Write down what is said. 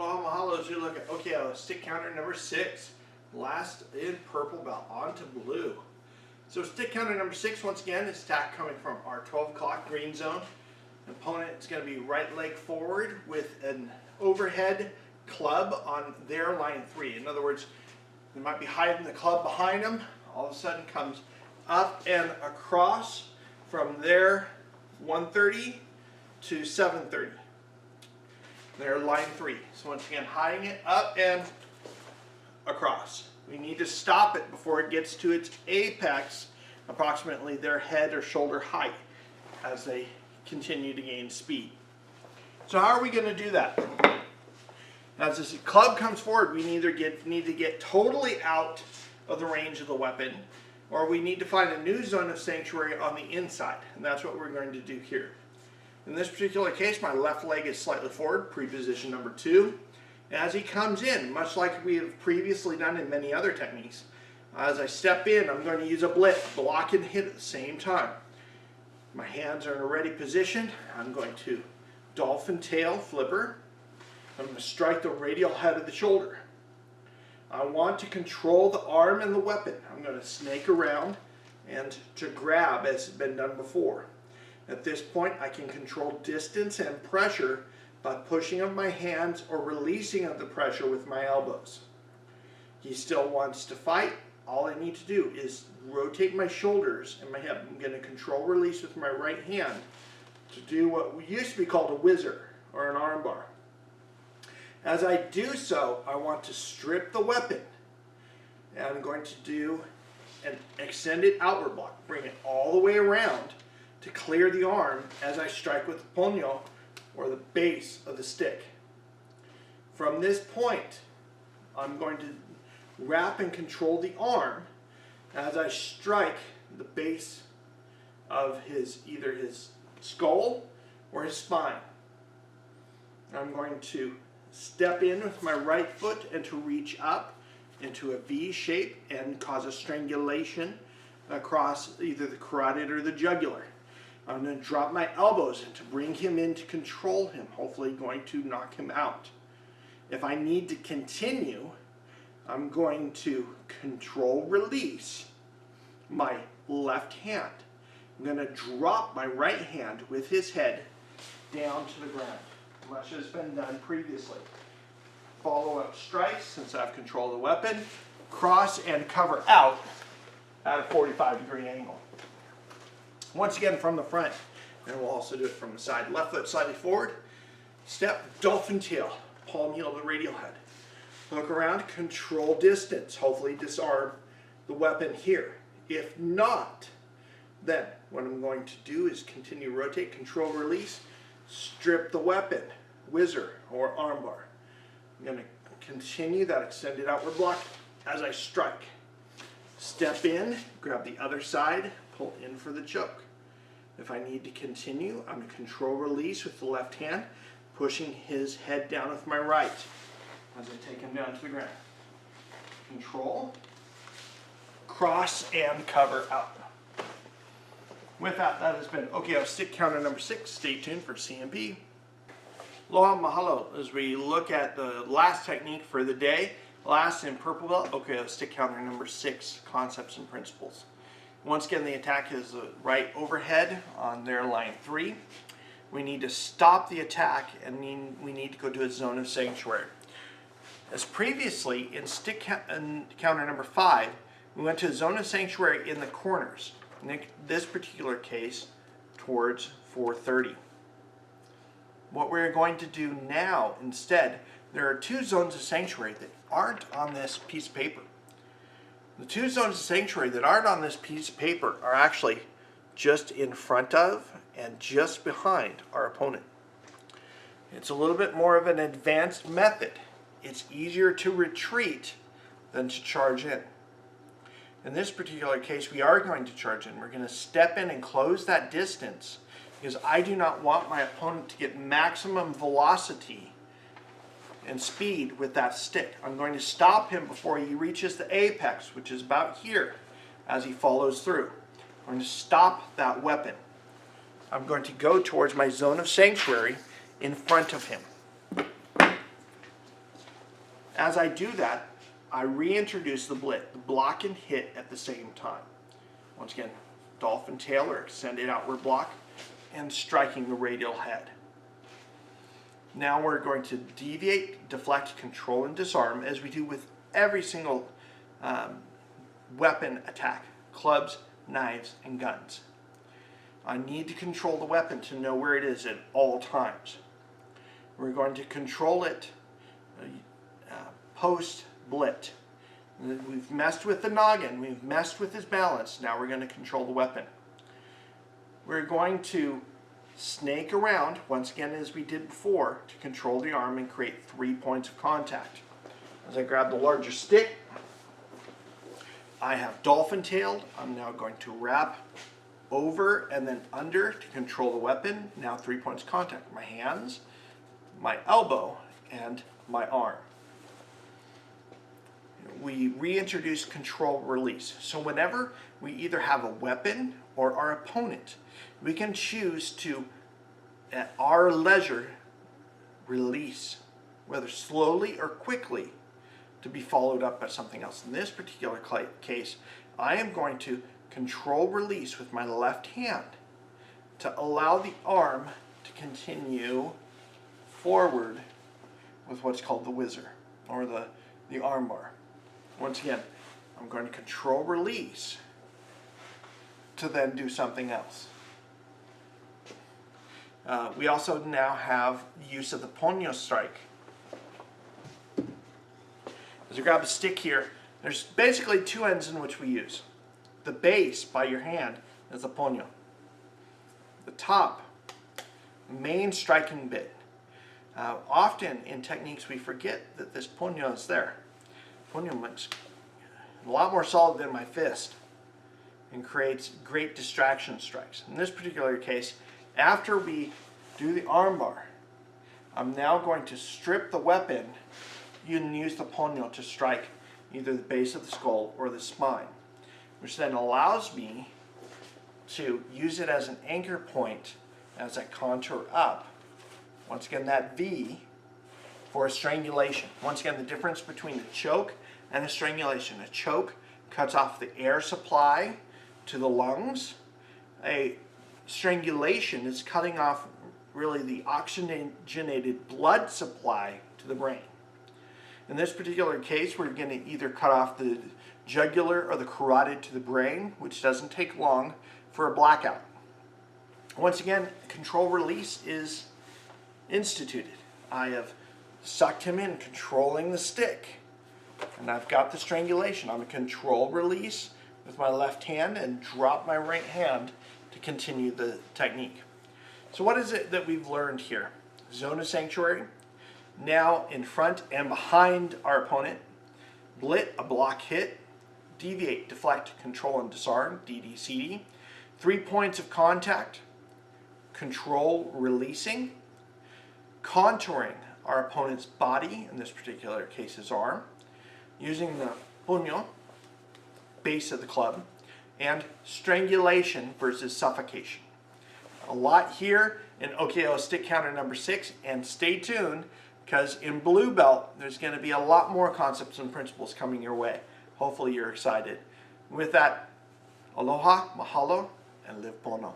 Aloha mahalo as we look at OKO Stick Counter number 6. Last in purple belt onto blue. So stick counter number 6, once again, is attack coming from our 12 o'clock green zone. The opponent is going to be right leg forward with an overhead club on their line 3. In other words, they might be hiding the club behind them. All of a sudden comes up and across from their 130 to 730. They're line 3. So once again, hiding it up and across. We need to stop it before it gets to its apex, approximately their head or shoulder height, as they continue to gain speed. So how are we going to do that? As this club comes forward, we need to get totally out of the range of the weapon, or we need to find a new zone of sanctuary on the inside, and that's what we're going to do here. In this particular case, my left leg is slightly forward, pre-position number 2. As he comes in, much like we have previously done in many other techniques, as I step in, I'm going to use a blitz, block and hit at the same time. My hands are in a ready position. I'm going to dolphin tail flipper. I'm going to strike the radial head of the shoulder. I want to control the arm and the weapon. I'm going to snake around and to grab as has been done before. At this point, I can control distance and pressure by pushing of my hands or releasing of the pressure with my elbows. He still wants to fight. All I need to do is rotate my shoulders and my hip. I'm going to control release with my right hand to do what used to be called a whizzer or an arm bar. As I do so, I want to strip the weapon. And I'm going to do an extended outward block. Bring it all the way around to clear the arm as I strike with the puño, or the base of the stick. From this point, I'm going to wrap and control the arm as I strike the base of either his skull or his spine. I'm going to step in with my right foot and to reach up into a V shape and cause a strangulation across either the carotid or the jugular. I'm going to drop my elbows and to bring him in to control him, hopefully going to knock him out. If I need to continue, I'm going to control release my left hand. I'm going to drop my right hand with his head down to the ground, much as has been done previously. Follow-up strikes, since I have control of the weapon, cross and cover out at a 45-degree angle. Once again from the front, and we'll also do it from the side. Left foot slightly forward, step, dolphin tail, palm heel to radial head. Look around, control distance, hopefully disarm the weapon here. If not, then what I'm going to do is continue rotate, control release, strip the weapon, whizzer or armbar. I'm going to continue that extended outward block as I strike. Step in, grab the other side, pull in for the choke. If I need to continue, I'm going to control release with the left hand, pushing his head down with my right as I take him down to the ground. Control, cross, and cover out. With that, that has been OKO Stick Counter number 6. Stay tuned for CMP. Aloha mahalo as we look at the last technique for the day. Last in purple belt, OKO Stick Counter number 6, concepts and principles. Once again, the attack is the right overhead on their line 3. We need to stop the attack and we need to go to a zone of sanctuary. As previously in stick counter number 5, we went to a zone of sanctuary in the corners. In this particular case, towards 430. What we're going to do now instead, there are 2 zones of sanctuary that aren't on this piece of paper. The 2 zones of sanctuary that aren't on this piece of paper are actually just in front of and just behind our opponent. It's a little bit more of an advanced method. It's easier to retreat than to charge in. In this particular case, we are going to charge in. We're going to step in and close that distance because I do not want my opponent to get maximum velocity and speed with that stick. I'm going to stop him before he reaches the apex, which is about here, as he follows through. I'm going to stop that weapon. I'm going to go towards my zone of sanctuary in front of him. As I do that, I reintroduce the blit, the block and hit at the same time. Once again, dolphin tail or extended outward block, and striking the radial head. Now we're going to deviate, deflect, control, and disarm as we do with every single weapon attack, clubs, knives, and guns. I need to control the weapon to know where it is at all times. We're going to control it post-blit. We've messed with the noggin, we've messed with his balance, now we're going to control the weapon. We're going to snake around, once again as we did before, to control the arm and create 3 points of contact. As I grab the larger stick, I have dolphin tailed. I'm now going to wrap over and then under to control the weapon. Now 3 points of contact. My hands, my elbow, and my arm. We reintroduce control release. So whenever we either have a weapon or our opponent, we can choose to, at our leisure, release, whether slowly or quickly, to be followed up by something else. In this particular case, I am going to control release with my left hand to allow the arm to continue forward with what's called the whizzer, or the arm bar. Once again, I'm going to control release to then do something else. We also now have use of the puño strike. As you grab a stick here, there's basically two ends in which we use. The base by your hand is the puño. The top, main striking bit. Often in techniques we forget that this puño is there. Puño looks a lot more solid than my fist and creates great distraction strikes. In this particular case, after we do the armbar, I'm now going to strip the weapon and use the puño to strike either the base of the skull or the spine, which then allows me to use it as an anchor point as I contour up. Once again, that V for a strangulation. Once again, the difference between a choke and a strangulation. A choke cuts off the air supply to the lungs. A strangulation is cutting off really the oxygenated blood supply to the brain. In this particular case, we're going to either cut off the jugular or the carotid to the brain, which doesn't take long for a blackout. Once again, control release is instituted. I have sucked him in, controlling the stick, and I've got the strangulation. I'm a control release with my left hand and drop my right hand to continue the technique. So what is it that we've learned here? Zone of sanctuary, now in front and behind our opponent. Blit, a block hit. Deviate, deflect, control, and disarm, DDCD. 3 points of contact. Control, releasing. Contouring our opponent's body, in this particular case his arm. Using the puño, base of the club. And strangulation versus suffocation. A lot here in OKO Stick Counter number 6, and stay tuned because in Blue Belt there's going to be a lot more concepts and principles coming your way. Hopefully you're excited. With that, aloha, mahalo, and live pono.